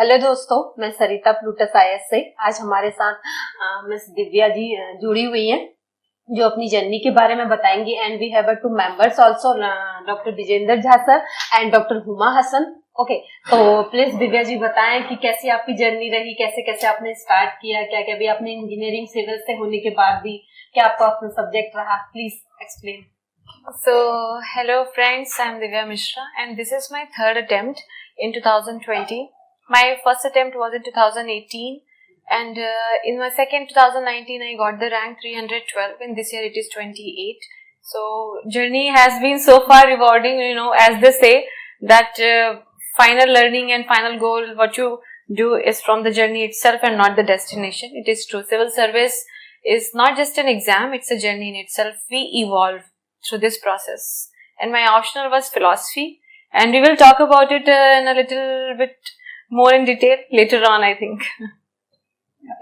Hello दोस्तों, मैं सरिता Plutus IAS से। आज हमारे साथ मिस दिव्या जी जुड़ी हुई हैं जो अपनी जर्नी के बारे में बताएंगी। And we have 2 members also, doctor Vijendra Jha sir and doctor Huma Hasan. Okay, तो प्लीज दिव्या जी बताएं कि कैसी आपकी जर्नी रही, कैसे कैसे आपने स्टार्ट किया, क्या क्या भी आपने इंजीनियरिंग सिविल से होने के बाद भी क्या आपको अपना सब्जेक्ट रहा, please explain. So, hello friends, I am Divya Mishra and this is my third attempt in 2020. My first attempt was in 2018 and in my second 2019 I got the rank 312 and this year it is 28. So, journey has been so far rewarding, as they say that final learning and final goal, what you do is from the journey itself and not the destination. It is true. Civil service is not just an exam, it's a journey in itself. We evolve through this process, and my optional was philosophy, and we will talk about it in a little bit more in detail later on, I think.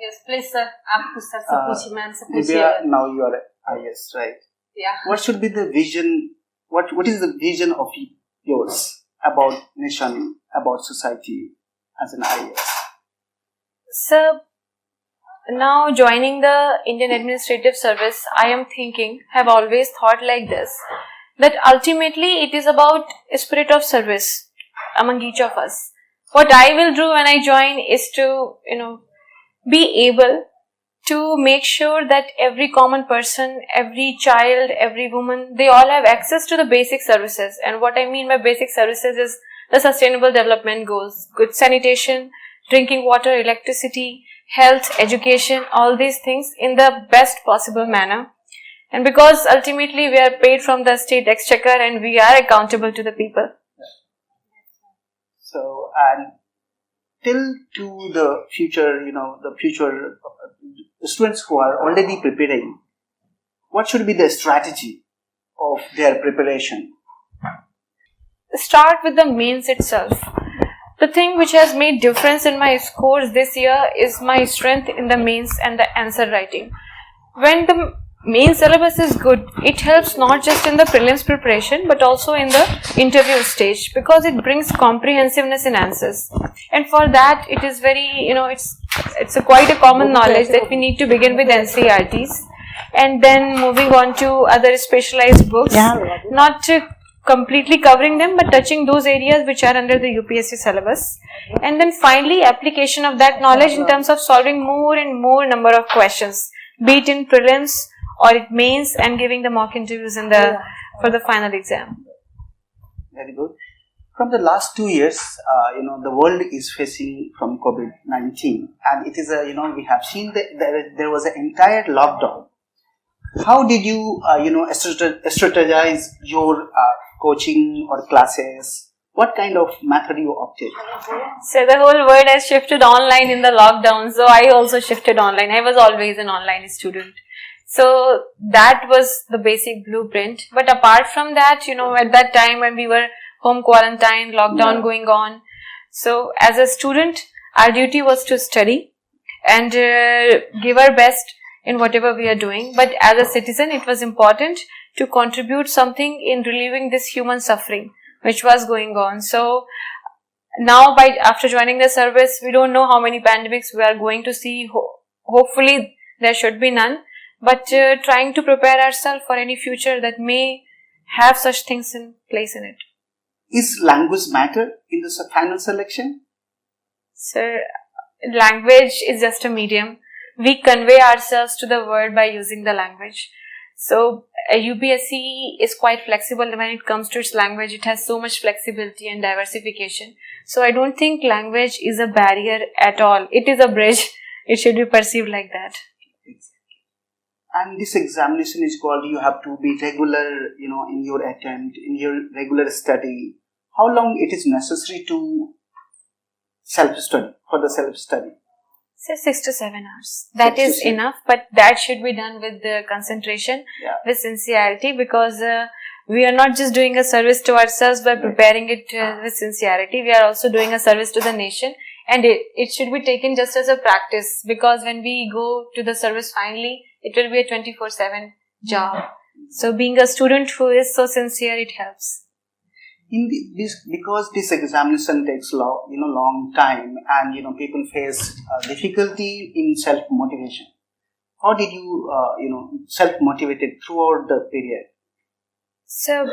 Yes, please sir, aap sir se पूछिए, ma'am से पूछिए। Now you are IAS, right? Yeah. What should be the vision? What is the vision of yours about nation, about society as an IAS? So, now joining the Indian Administrative Service, I am thinking, have always thought like this, that ultimately it is about a spirit of service among each of us. What I will do when I join is to, be able to make sure that every common person, every child, every woman, they all have access to the basic services. And what I mean by basic services is the sustainable development goals, good sanitation, drinking water, electricity, health, education, all these things in the best possible manner. And because ultimately we are paid from the state exchequer and we are accountable to the people. So, and till to the future, the future students who are already preparing, what should be the strategy of their preparation? Start with the mains itself. The thing which has made difference in my scores this year is my strength in the mains and the answer writing. When the main syllabus is good, it helps not just in the prelims preparation but also in the interview stage, because it brings comprehensiveness in answers. And for that it is very, it's quite a common knowledge that we need to begin with NCERTs and then moving on to other specialized books, not completely covering them but touching those areas which are under the UPSC syllabus, and then finally application of that knowledge in terms of solving more and more number of questions, be it in prelims or it means, and giving the mock interviews for the final exam. Very good. From the last 2 years, the world is facing from COVID-19, and it is we have seen that there was an entire lockdown. How did you strategize your coaching or classes? What kind of method you opted? So the whole world has shifted online in the lockdown, so I also shifted online. I was always an online student. So that was the basic blueprint. But apart from that, at that time when we were home quarantine, lockdown going on, so as a student, our duty was to study and give our best in whatever we are doing. But as a citizen, it was important to contribute something in relieving this human suffering which was going on. So now after joining the service, we don't know how many pandemics we are going to see. Hopefully there should be none, but trying to prepare ourselves for any future that may have such things in place in it. Is language matter in the final selection? Sir, language is just a medium. We convey ourselves to the world by using the language. So UPSC is quite flexible when it comes to its language. It has so much flexibility and diversification. So I don't think language is a barrier at all. It is a bridge. It should be perceived like that. And this examination is called, you have to be regular, in your attempt, in your regular study. How long it is necessary to self-study, for the self-study? Say 6 to 7 hours. That is enough, but that should be done with the concentration, with sincerity, because we are not just doing a service to ourselves by preparing it with sincerity. We are also doing a service to the nation, and it should be taken just as a practice, because when we go to the service finally, it will be a 24/7 job. So being a student who is so sincere, it helps. Because this examination takes long time, and people face difficulty in self motivation. How did you self motivated throughout the period? So,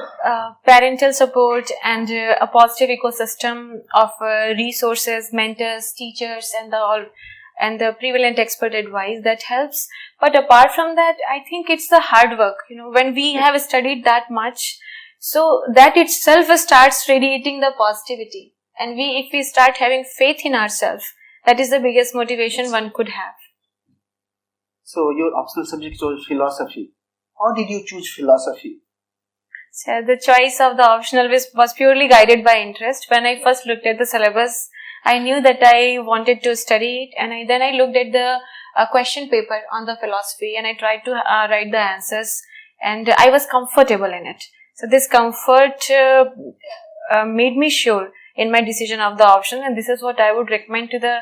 parental support and a positive ecosystem of resources, mentors, teachers, and the prevalent expert advice that helps. But apart from that, I think it's the hard work. When we have studied that much, so that itself starts radiating the positivity. And if we start having faith in ourselves, that is the biggest motivation one could have. So your optional subject was philosophy. How did you choose philosophy? So the choice of the optional was purely guided by interest. When I first looked at the syllabus, I knew that I wanted to study it, and then I looked at the question paper on the philosophy, and I tried to write the answers, and I was comfortable in it. So this comfort made me sure in my decision of the option, and this is what I would recommend to the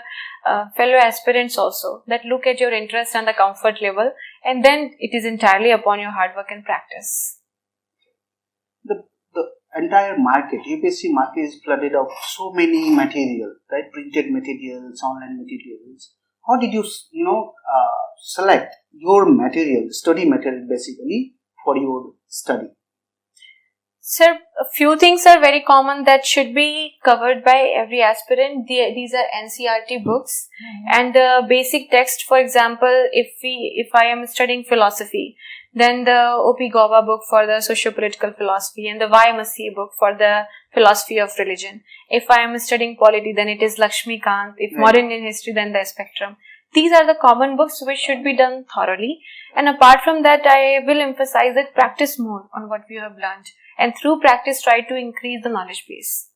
fellow aspirants also, that look at your interest and the comfort level, and then it is entirely upon your hard work and practice. The entire market, UPSC market is flooded of so many material, right? Printed materials, online materials. How did you, select your material, study material basically for your study? Sir, a few things are very common that should be covered by every aspirant. These are NCERT books, and the basic text. For example, if I am studying philosophy, then the O.P. Gauba book for the socio-political philosophy, and the Y.M.C. book for the philosophy of religion. If I am studying polity, then it is Lakshmi Kant. If modern Indian history, then the Spectrum. These are the common books which should be done thoroughly. And apart from that, I will emphasize that practice more on what we have learned, and through practice try to increase the knowledge base.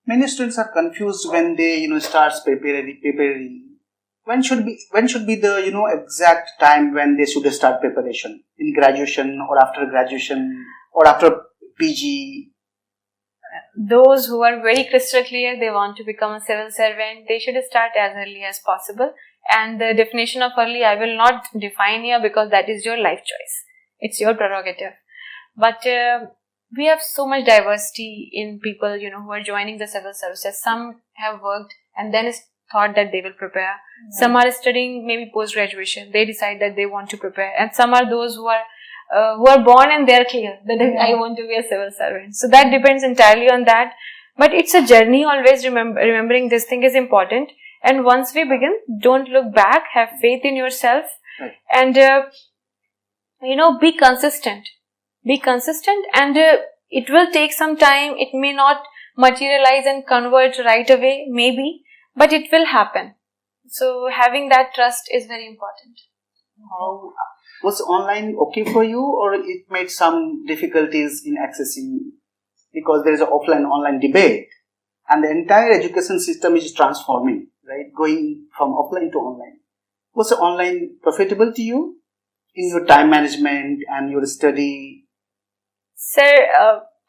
Many students are confused when they start preparing. When should be the exact time when they should start preparation? In graduation, or after graduation, or after PG? Those who are very crystal clear, they want to become a civil servant, they should start as early as possible. And the definition of early, I will not define here because that is your life choice. It's your prerogative. But we have so much diversity in people, who are joining the civil services. Some have worked and then thought that they will prepare. Some are studying maybe post-graduation. They decide that they want to prepare. And some are those who are born and they are clear that I want to be a civil servant. So that depends entirely on that. But it's a journey. Always remembering this thing is important. And once we begin, don't look back. Have faith in yourself. And, be consistent. Be consistent, and it will take some time. It may not materialize and convert right away, maybe, but it will happen. So having that trust is very important. How was online okay for you, or it made some difficulties in accessing, because there is an offline-online debate, and the entire education system is transforming, right? Going from offline to online. Was online profitable to you in your time management and your study? Sir,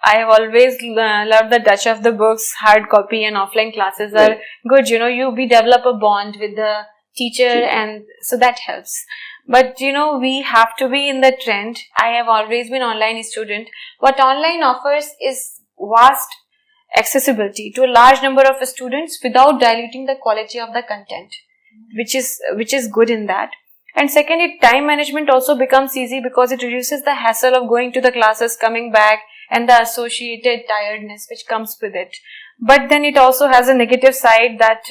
I have always loved the touch of the books. Hard copy and offline classes are good. We develop a bond with the teacher, and so that helps. But, we have to be in the trend. I have always been online student. What online offers is vast accessibility to a large number of students without diluting the quality of the content, which is good in that. And second, time management also becomes easy because it reduces the hassle of going to the classes, coming back, and the associated tiredness which comes with it. But then it also has a negative side that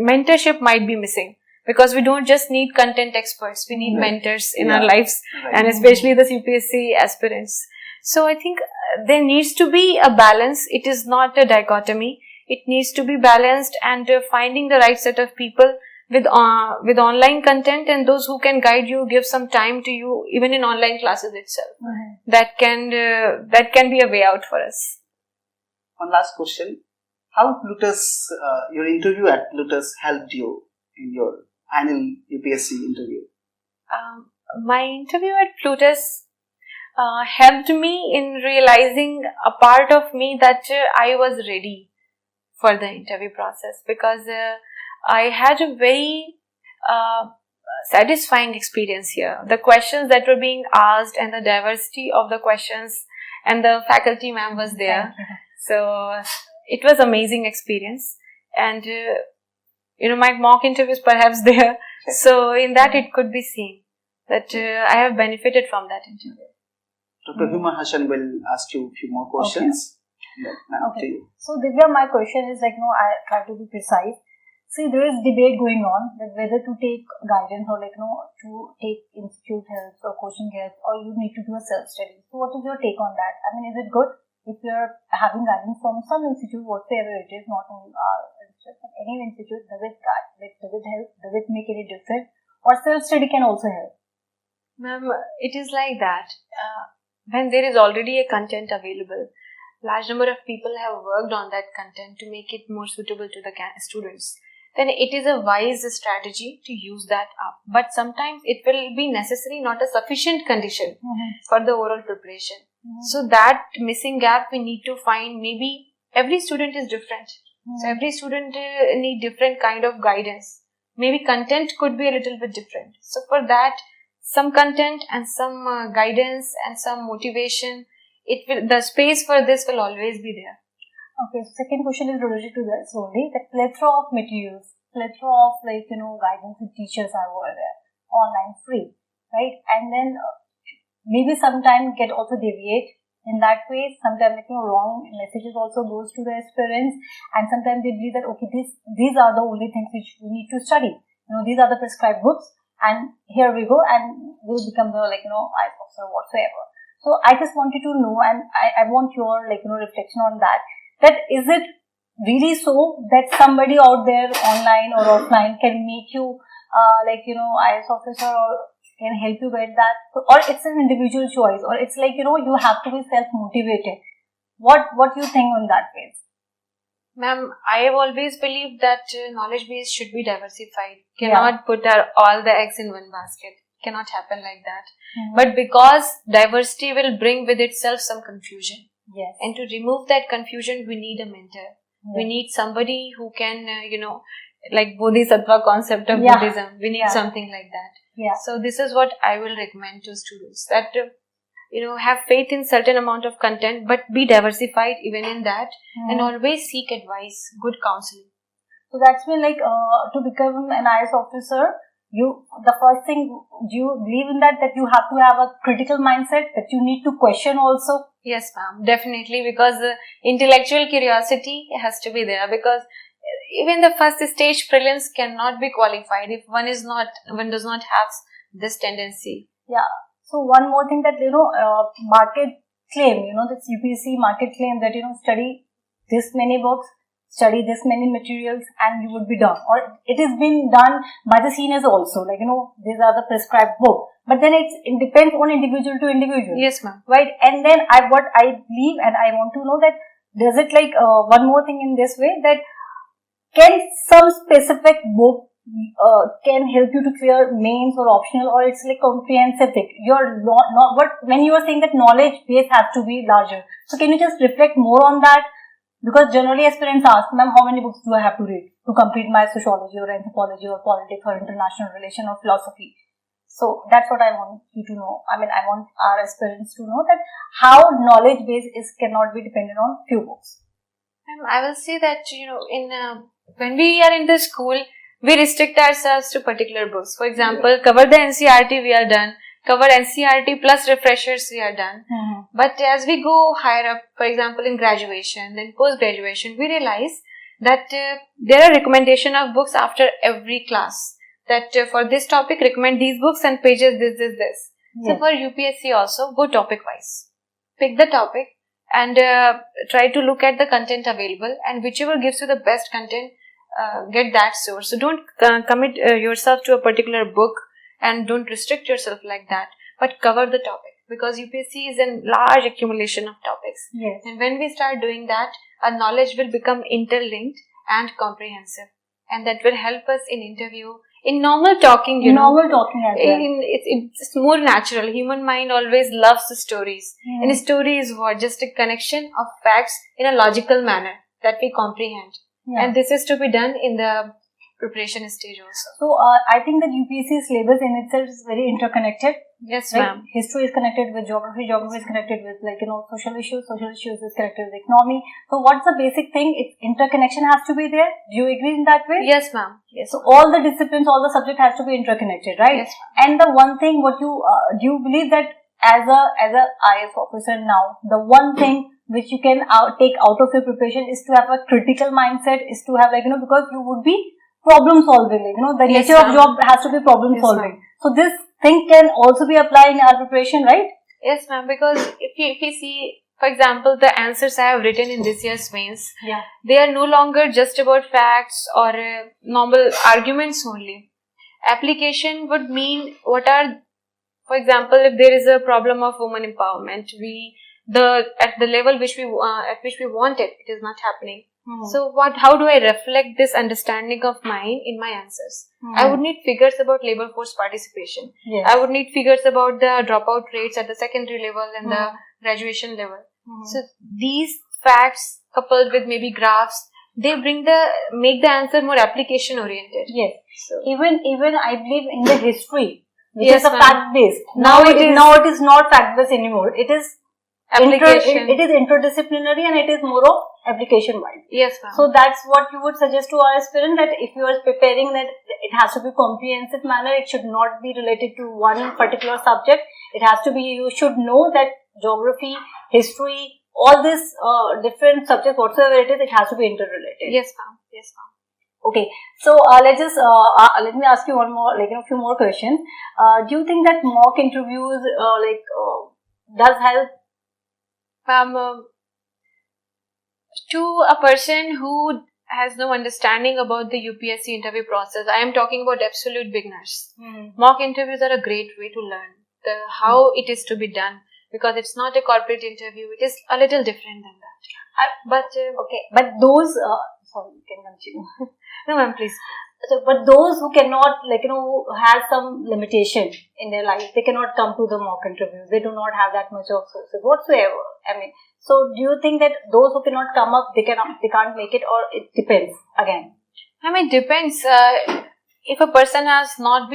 mentorship might be missing, because we don't just need content experts, we need mentors in our lives, and especially the UPSC aspirants. So I think there needs to be a balance. It is not a dichotomy. It needs to be balanced, and finding the right set of people with online content, and those who can guide you, give some time to you, even in online classes itself. That can be a way out for us. One last question: how Plutus, your interview at Plutus helped you in your final UPSC interview? My interview at Plutus helped me in realizing a part of me that I was ready for the interview process, because I had a very satisfying experience here. The questions that were being asked and the diversity of the questions, and the faculty ma'am was there. So it was amazing experience, and my mock interview is perhaps there. So in that it could be seen that I have benefited from that interview. Dr. Huma Hassan will ask you a few more questions. Okay. So Divya, my question is I try to be precise. See, there is debate going on that whether to take guidance or to take institute help or coaching help, or you need to do a self-study. So what is your take on that? I mean, is it good if you're having guidance from some institute, whatever it is, not only our institute, but any institute, does it help? Does it make any difference? Or self-study can also help? Ma'am, it is like that. When there is already a content available, large number of people have worked on that content to make it more suitable to the students, then it is a wise strategy to use that up. But sometimes it will be necessary, not a sufficient condition for the oral preparation. So that missing gap we need to find. Maybe every student is different. So every student need different kind of guidance. Maybe content could be a little bit different. So for that, some content and some guidance and some motivation, the space for this will always be there. Okay, so second question is related to this only. The plethora of materials, plethora of guidance and teachers are over there, online, free, right? And then maybe sometimes get also deviate in that way. Sometimes wrong messages also goes to the aspirants, and sometimes they believe that okay, these are the only things which we need to study. These are the prescribed books, and here we go, and we'll become the IAS officer whatsoever. So I just wanted to know, and I want your reflection on that. That is it really so that somebody out there online or offline can make you IAS officer or can help you get that, or it's an individual choice, or it's you have to be self-motivated? What you think on that case? Ma'am, I have always believed that knowledge base should be diversified. Cannot put all the eggs in one basket. Cannot happen like that. But because diversity will bring with itself some confusion. Yes. And to remove that confusion, we need a mentor. We need somebody who can, like Bodhisattva concept of Buddhism. We need something like that. Yeah. So this is what I will recommend to students, that, have faith in certain amount of content, but be diversified even in that, and always seek advice, good counseling. So that's when to become an IAS officer, the first thing, do you believe in that you have to have a critical mindset, that you need to question also? Yes, ma'am, definitely, because intellectual curiosity has to be there, because even the first stage prelims cannot be qualified if one does not have this tendency. Yeah. So one more thing that, market claim, this UPSC market claim that, study this many books, study this many materials, and you would be done. Or it is being done by the seniors also, these are the prescribed books. But then it depends on individual to individual. Yes, ma'am. Right? And then what I believe, and I want to know that, does it one more thing in this way, that can some specific book can help you to clear mains or optional, or it's comprehensive thing? When you are saying that knowledge base has to be larger, so can you just reflect more on that? Because generally aspirants ask, ma'am, how many books do I have to read to complete my sociology or anthropology or politics or international relation or philosophy? So that's what I want you to know. I mean, I want our aspirants to know that how knowledge base cannot be dependent on few books. I will say that, when we are in the school, we restrict ourselves to particular books. For example, cover the NCERT, we are done. Cover NCERT plus refreshers, we are done. But as we go higher up, for example, in graduation, then post-graduation, we realize that there are recommendation of books after every class. That for this topic, recommend these books and pages this. Yes. So for UPSC also, go topic-wise. Pick the topic and try to look at the content available, and whichever gives you the best content, get that source. So don't commit yourself to a particular book and don't restrict yourself like that, but cover the topic, because UPSC is a large accumulation of topics. Yes. And when we start doing that, our knowledge will become interlinked and comprehensive, and that will help us in interview, in normal talking, normal talking as well. It's more natural. Human mind always loves the stories. And a story is what? Just a connection of facts in a logical manner that we comprehend. And this is to be done in the preparation stage also. So I think that UPSC syllabus in itself is very interconnected. Yes, right? ma'am. History is connected with geography. Geography is connected with social issues. Social issues is connected with economy. So what's the basic thing? It's interconnection has to be there. Do you agree in that way? Yes, ma'am. Yes. So all the disciplines, all the subject has to be interconnected, right? Yes, and the one thing, what you do you believe that as a IAS officer now, the one thing which you can take out of your preparation is to have a critical mindset, is to have because you would be problem solving. The Yes, nature of ma'am. job has to be problem Yes, solving. ma'am. So this thing can also be applied in our preparation, right? Yes, ma'am. Because if you see, for example, the answers I have written in this year's mains, Yeah. they are no longer just about facts or normal arguments only. Application would mean what are, for example, if there is a problem of women empowerment, at the level which we want it is not happening. Mm-hmm. So how do I reflect this understanding of mine in my answers? Mm-hmm. I would need figures about labor force participation. Yes. I would need figures about the dropout rates at the secondary level and the Mm-hmm. graduation level. Mm-hmm. So these facts coupled with maybe graphs, they make the answer more application oriented. Yes. So Even I believe in the history, which Yes, is a ma'am. fact based. Now it is not fact based anymore. It is application. it is interdisciplinary and it is more of application wise. Yes, ma'am. So that's what you would suggest to our aspirant, that if you are preparing, that it has to be comprehensive manner. It should not be related to one particular subject. It has to be, you should know that geography, history, all these different subjects, whatsoever it is, it has to be interrelated. Yes, ma'am. Yes, ma'am. Okay, so let me ask you one more, a few more questions. Do you think that mock interviews does help? To a person who has no understanding about the UPSC interview process, I am talking about absolute beginners. Mock interviews are a great way to learn how it is to be done, because it's not a corporate interview. It is a little different than that. But those sorry, you can continue. No, ma'am, please. So, but those who cannot, who has some limitation in their life, they cannot come to the mock interviews. They do not have that much of sources whatsoever. So do you think that those who cannot come up, they can't make it, or it depends again? It depends. If a person has not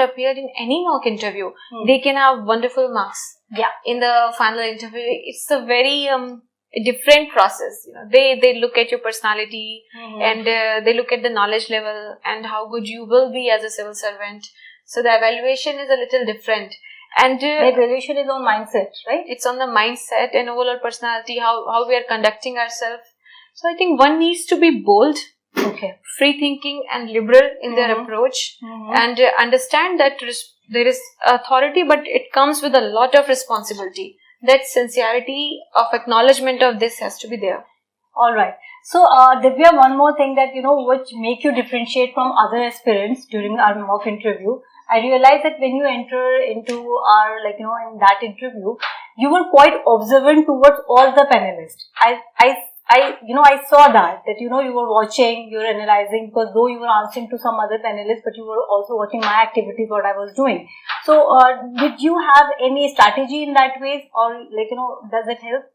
appeared in any mock interview, they can have wonderful marks. Yeah. In the final interview, it's a very different process. They look at your personality and they look at the knowledge level and how good you will be as a civil servant. So the evaluation is a little different. And the evaluation is on mindset, right? It's on the mindset and overall personality, how we are conducting ourselves. So I think one needs to be bold, free thinking and liberal in their approach, and understand that there is authority, but it comes with a lot of responsibility. That sincerity of acknowledgement of this has to be there. Alright. So, Divya, one more thing that, which make you differentiate from other aspirants during our mock interview. I realized that when you enter into our, in that interview, you were quite observant towards all the panelists. I saw that you were watching, you were analyzing, because though you were answering to some other panelists, but you were also watching my activities, what I was doing. So, did you have any strategy in that way, or does it help?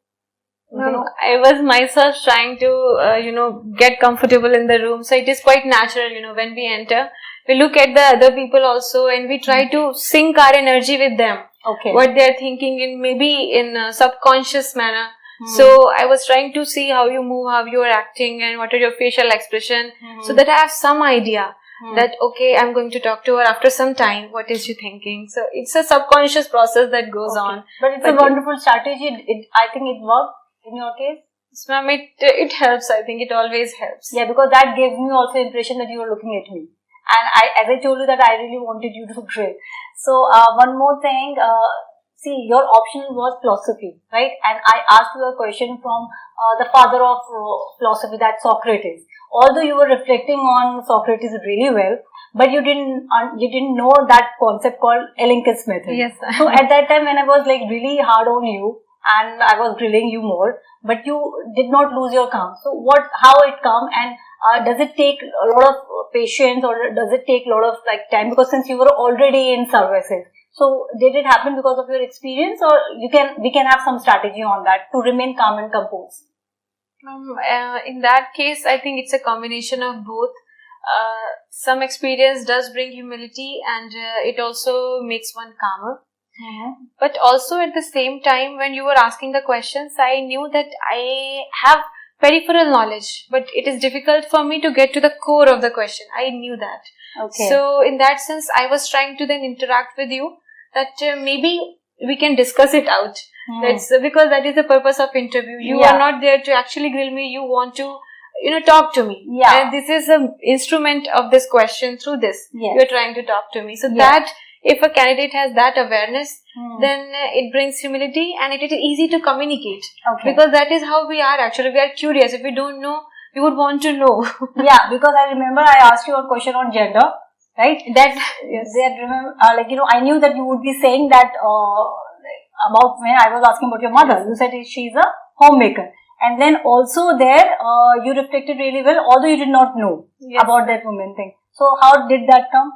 I was myself trying to, get comfortable in the room. So it is quite natural, when we enter, we look at the other people also and we try to sync our energy with them. Okay. What they are thinking in a subconscious manner. So I was trying to see how you move, how you are acting, and what are your facial expression, so that I have some idea that, okay, I'm going to talk to her after some time. What is she thinking? So it's a subconscious process that goes on. But it's a wonderful strategy. I think it worked in your case. Yes, ma'am, it helps. I think it always helps. Yeah, because that gave me also impression that you were looking at me. And as I told you that I really wanted you to do great. So, one more thing, see, your option was philosophy, right? And I asked you a question from the father of philosophy, that's Socrates. Although you were reflecting on Socrates really well, but you didn't know that concept called Elenchus method. Yes. So at that time when I was really hard on you and I was grilling you more, but you did not lose your calm. So how it come, and does it take a lot of patience, or does it take a lot of time? Because since you were already in services, so did it happen because of your experience, or we can have some strategy on that to remain calm and composed? In that case, I think it's a combination of both. Some experience does bring humility, and it also makes one calmer. But also at the same time, when you were asking the questions, I knew that I have peripheral knowledge, but it is difficult for me to get to the core of the question. I knew that. Okay. So in that sense, I was trying to then interact with you that maybe we can discuss it out. That's because that is the purpose of interview. You are not there to actually grill me. You want to, talk to me. Yeah. And this is an instrument of this question through this. Yes. You are trying to talk to me. So that if a candidate has that awareness, then it brings humility and it is easy to communicate. Okay. Because that is how we are actually. We are curious. If we don't know, we would want to know. Yeah, because I remember I asked you a question on gender, right? That remember, I knew that you would be saying that about when I was asking about your mother. You said she's a homemaker, and then also there you reflected really well, although you did not know about that woman thing. So how did that come?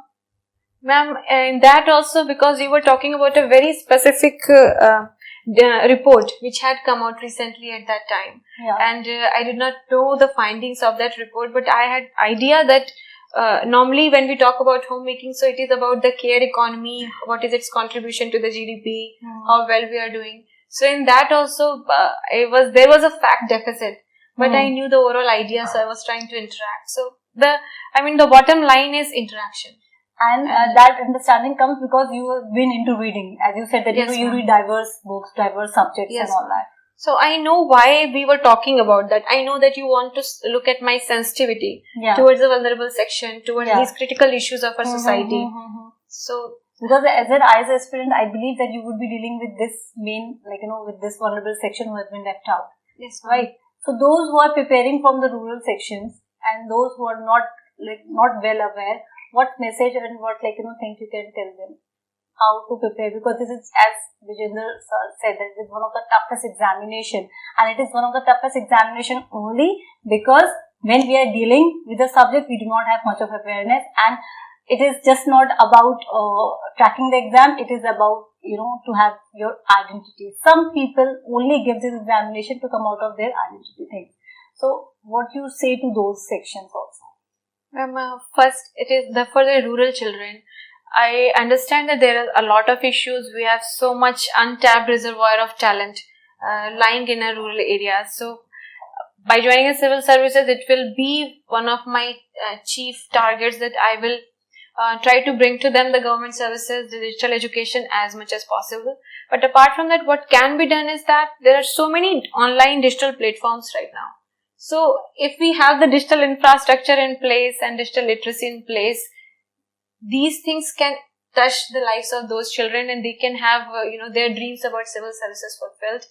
Ma'am, in that also because you were talking about a very specific report which had come out recently at that time. Yeah. And I did not know the findings of that report, but I had idea that normally when we talk about homemaking, so it is about the care economy, what is its contribution to the GDP, how well we are doing. So in that also, there was a fact deficit, but I knew the overall idea, so I was trying to interact. So the bottom line is interaction. And that understanding comes because you have been into reading, as you said that you read diverse books, diverse subjects and all that. So I know why we were talking about that. I know that you want to look at my sensitivity towards the vulnerable section, towards these critical issues of our society. So because as an IAS aspirant, I believe that you would be dealing with this main, with this vulnerable section who has been left out. Yes, right. So those who are preparing from the rural sections and those who are not well aware, what message and what thing you can tell them how to prepare, because this is, as Vijender sir said, that it is one of the toughest examination, and it is one of the toughest examination only because when we are dealing with the subject we do not have much of awareness, and it is just not about tracking the exam, it is about to have your identity. Some people only give this examination to come out of their identity thing. So what you say to those sections also? First, it is for the rural children. I understand that there are a lot of issues. We have so much untapped reservoir of talent lying in our rural areas. So, by joining the civil services, it will be one of my chief targets that I will try to bring to them the government services, the digital education as much as possible. But apart from that, what can be done is that there are so many online digital platforms right now. So, if we have the digital infrastructure in place and digital literacy in place, these things can touch the lives of those children and they can have, their dreams about civil services fulfilled.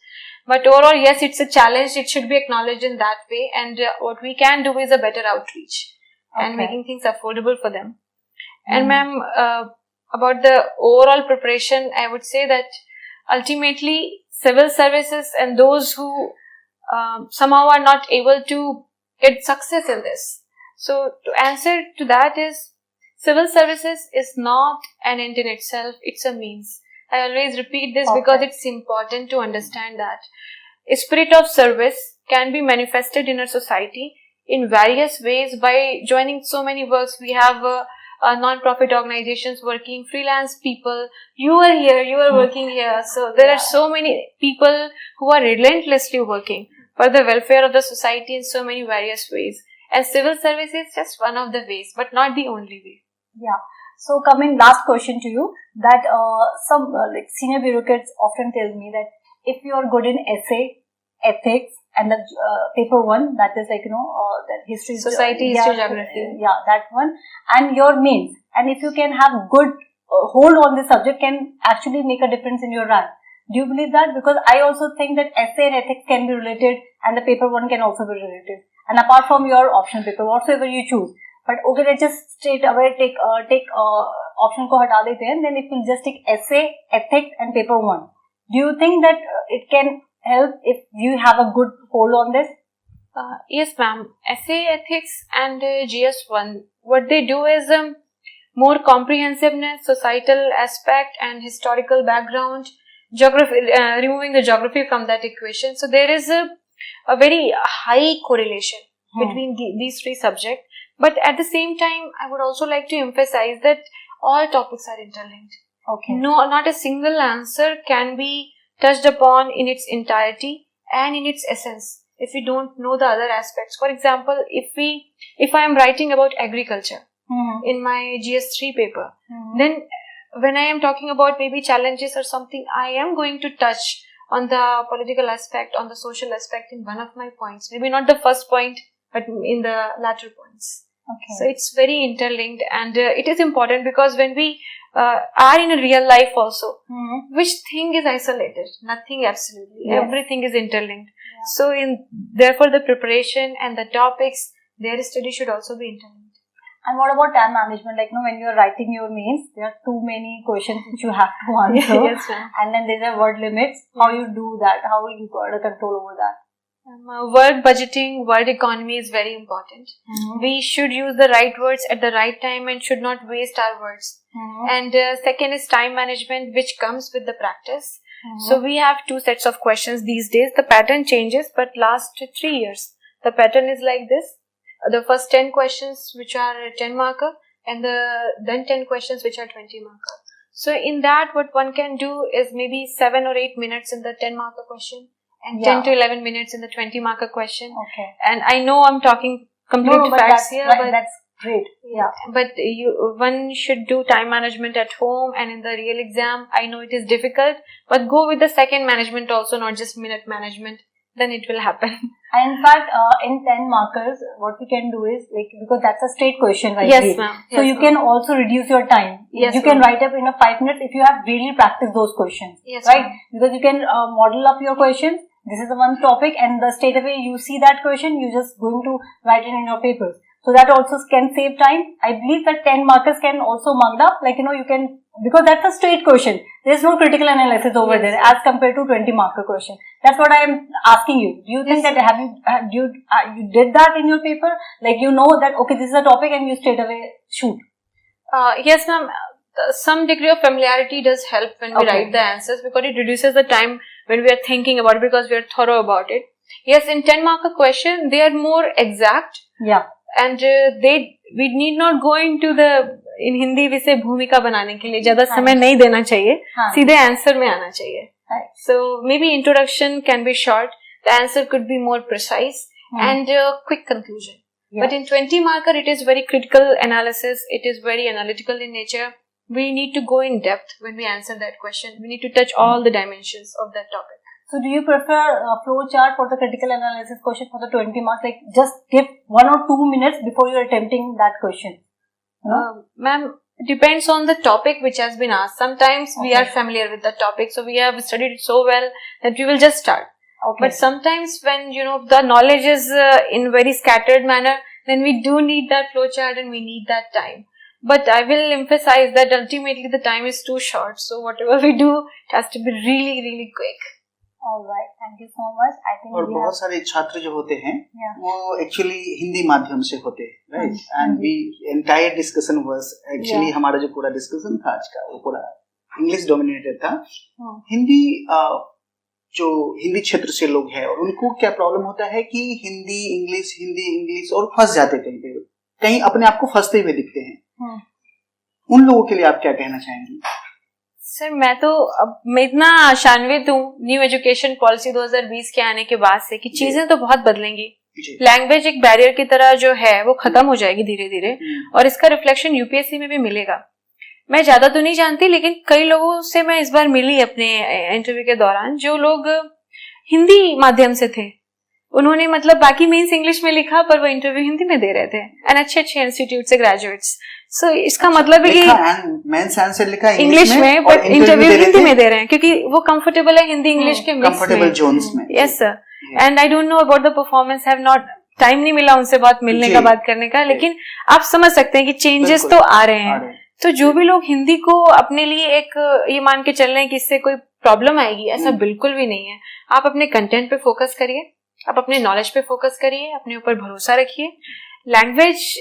But overall, yes, it's a challenge. It should be acknowledged in that way. And what we can do is a better outreach and making things affordable for them. And ma'am, about the overall preparation, I would say that ultimately civil services and those who somehow are not able to get success in this. So to answer to that is, civil services is not an end in itself, it's a means. I always repeat this because it's important to understand that a spirit of service can be manifested in our society in various ways by joining so many works. We have non-profit organizations working, freelance people. You are here, you are working here. So there are so many people who are relentlessly working for the welfare of the society in so many various ways. And civil service is just one of the ways, but not the only way. Yeah. So coming last question to you, that some senior bureaucrats often tell me that if you are good in essay, ethics, and the paper one, that is that history, society, history, geography, that one, and your mains, and if you can have good hold on this subject, can actually make a difference in your rank. Do you believe that? Because I also think that essay and ethics can be related, and the paper one can also be related. And apart from your option paper, whatsoever you choose. But okay, let's just straight away take option ko hata dete hain, then it will just take essay, ethics and paper one. Do you think that it can help if you have a good hold on this? Yes, ma'am. Essay, ethics and GS1, what they do is more comprehensiveness, societal aspect and historical background, geography, removing the geography from that equation. So there is a very high correlation between these three subjects. But at the same time, I would also like to emphasize that all topics are interlinked. Okay. No, not a single answer can be touched upon in its entirety and in its essence if we don't know the other aspects. For example, if I am writing about agriculture in my GS3 paper, then when I am talking about maybe challenges or something, I am going to touch on the political aspect, on the social aspect in one of my points. Maybe not the first point, but in the latter points. Okay. So it's very interlinked, and it is important because when we are in a real life also, which thing is isolated? Nothing absolutely. Yes. Everything is interlinked. Yeah. So therefore the preparation and the topics, their study should also be interlinked. And what about time management? Like, when you're writing your mains, there are too many questions which you have to answer. Yes, ma'am. And then there's a word limits. How you do that? How you got a control over that? Word budgeting, word economy is very important. We should use the right words at the right time and should not waste our words. And second is time management, which comes with the practice. So we have two sets of questions these days. The pattern changes, but last 3 years, the pattern is like this. The first 10 questions which are 10 marker and then 10 questions which are 20 marker. So in that, what one can do is maybe 7 or 8 minutes in the 10 marker question and 10 to 11 minutes in the 20 marker question. Okay. And I know I'm talking complete facts here, but that's great. Yeah. But one should do time management at home and in the real exam. I know it is difficult, but go with the second management also, not just minute management. Then it will happen. And in fact, in 10 markers, what we can do is, like, because that's a straight question, right? Yes, ma'am. So you can also reduce your time. Yes, you can write up in a 5 minutes if you have really practiced those questions. Yes, right? ma'am. Because you can model up your questions. This is the one topic, and the straight away you see that question, you're just going to write it in your papers. So that also can save time. I believe that 10 markers can also marked up, like, you can, because that's a straight question. There's no critical analysis over there as compared to 20 marker question. That's what I am asking you. Do you think that you did that in your paper? Like, that, okay, this is a topic and you straight away shoot. Yes, ma'am. Some degree of familiarity does help when we write the answers, because it reduces the time when we are thinking about it, because we are thorough about it. Yes, in 10 marker question, they are more exact. Yeah. And we need not go into in Hindi we say भूमिका बनाने के लिए ज़्यादा समय नहीं देना चाहिए, सीधे आंसर में आना चाहिए. So maybe introduction can be short, the answer could be more precise and quick conclusion. Yeah. But in 20 marker it is very critical analysis, it is very analytical in nature. We need to go in depth when we answer that question. We need to touch all the dimensions of that topic. So do you prefer a flow chart for the critical analysis question for the 20 marks? Like, just give 1 or 2 minutes before you are attempting that question. Ma'am, depends on the topic which has been asked. Sometimes we are familiar with the topic, so we have studied it so well that we will just start. Okay. But sometimes when, the knowledge is in very scattered manner, then we do need that flow chart and we need that time. But I will emphasize that ultimately the time is too short. So whatever we do, it has to be really, really quick. Alright, thank you so much. I think और बहुत सारे छात्र जो होते हैं वो actually Hindi माध्यम से होते हैं, right? And we entire discussion was actually हमारा जो पूरा डिस्कशन था आज का वो पूरा इंग्लिश डोमिनेटेड था. हिंदी जो हिंदी क्षेत्र से लोग हैं उनको क्या प्रॉब्लम होता है कि हिंदी इंग्लिश और फंस जाते कहीं अपने आप को फंसते हुए दिखते हैं. उन लोगों के लिए आप क्या कहना चाहेंगे? सर, मैं इतना आशान्वित हूँ न्यू एजुकेशन पॉलिसी 2020 के आने के बाद से कि चीजें तो बहुत बदलेंगी. लैंग्वेज एक बैरियर की तरह जो है वो खत्म हो जाएगी धीरे धीरे, और इसका रिफ्लेक्शन यूपीएससी में भी मिलेगा. मैं ज्यादा तो नहीं जानती, लेकिन कई लोगों से मैं इस बार मिली अपने इंटरव्यू के दौरान जो लोग हिंदी माध्यम से थे. उन्होंने बाकी मेंस इंग्लिश में लिखा पर वो इंटरव्यू हिंदी में दे रहे थे, एंड अच्छे इंस्टीट्यूट से ग्रेजुएट्स. सो इसका मतलब है कि मेंस आंसर लिखा इंग्लिश में बट इंटरव्यू हिंदी में दे रहे हैं क्योंकि वो कंफर्टेबल है हिंदी इंग्लिश के मिक्स कंफर्टेबल जोन्स में. Yes sir, and I don't know about the performance, have not time नहीं मिला उनसे बात मिलने का, बात करने का, लेकिन आप समझ सकते हैं कि चेंजेस तो आ रहे हैं. तो जो भी लोग हिंदी को अपने लिए एक ये मान के चल रहे हैं कि इससे कोई प्रॉब्लम आएगी, ऐसा बिल्कुल भी नहीं है. आप अपने कंटेंट पे फोकस करिए, आप अपने नॉलेज पे फोकस करिए, अपने ऊपर भरोसा रखिए. लैंग्वेज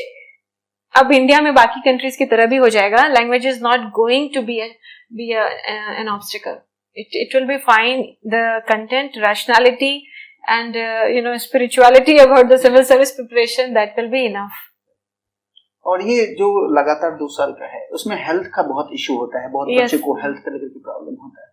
अब इंडिया में बाकी कंट्रीज की तरह भी हो जाएगा. Language is not going to be an obstacle. It will be fine. The content, rationality and spirituality about the civil service preparation, that will be enough. और ये जो लगातार 2 साल का है उसमें हेल्थ का बहुत इशू होता है, बहुत बच्चे को हेल्थ का लेकर के प्रॉब्लम होता है।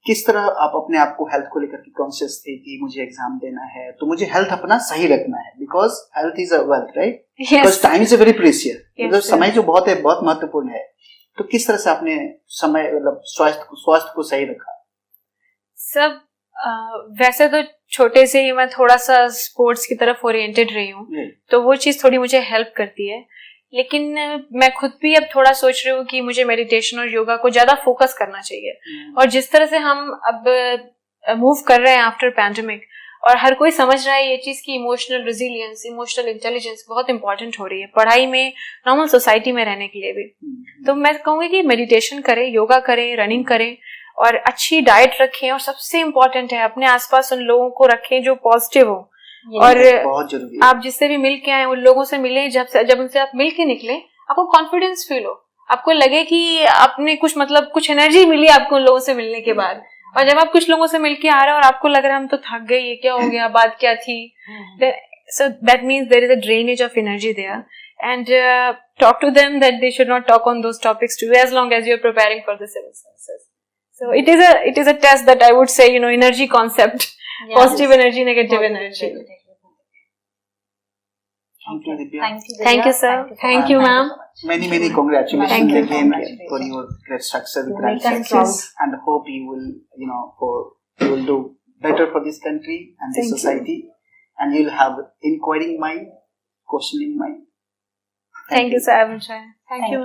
किस तरह आप अपने आप को हेल्थ को लेकर के कॉन्शियस थे कि मुझे एग्जाम देना है तो मुझे हेल्थ अपना सही रखना है, because health is a wealth, right? Because time is a very precious, मतलब समय जो बहुत है, बहुत महत्वपूर्ण है। तो किस तरह से आपने समय, मतलब स्वास्थ्य को सही रखा? सब वैसे तो छोटे से ही मैं थोड़ा सा स्पोर्ट्स की तरफ ओरिएंटेड रही हूँ, तो वो चीज थोड़ी मुझे हेल्प करती है। लेकिन मैं खुद भी अब थोड़ा सोच रही हूँ कि मुझे मेडिटेशन और योगा को ज्यादा फोकस करना चाहिए। और जिस तरह से हम अब मूव कर रहे हैं आफ्टर पैंडेमिक, और हर कोई समझ रहा है ये चीज की इमोशनल रेजिलियंस, इमोशनल इंटेलिजेंस बहुत इंपॉर्टेंट हो रही है पढ़ाई में, नॉर्मल सोसाइटी में रहने के लिए भी। तो मैं कहूँगी कि मेडिटेशन करें, योगा करें, रनिंग करें और अच्छी डाइट रखें, और सबसे इम्पोर्टेंट है अपने आसपास उन लोगों को रखें जो पॉजिटिव हो। और आप जिससे भी मिल के आए उन लोगों से मिले, जब उनसे आप मिल के निकले आपको कॉन्फिडेंस फील हो, आपको लगे कि आपने कुछ एनर्जी मिली आपको उन लोगों से मिलने के बाद। और जब आप कुछ लोगों से मिल के आ रहे हो और आपको लग रहा है हम तो थक गए, ये क्या हो गया, बात क्या थी, so that means there is a drainage of energy there, and talk to them that they should not talk on those topics to you as long as you're preparing for the civil services. So it is a test that I would say, energy concept, positive energy, negative energy. Thank you, Divya. Thank you, sir. Thank you, ma'am. Many congratulations Thank you. again for your great success, and hope you will, you will do better for this country and this society, and you'll have inquiring mind, questioning mind. Thank you, sir. I will try. Thank you.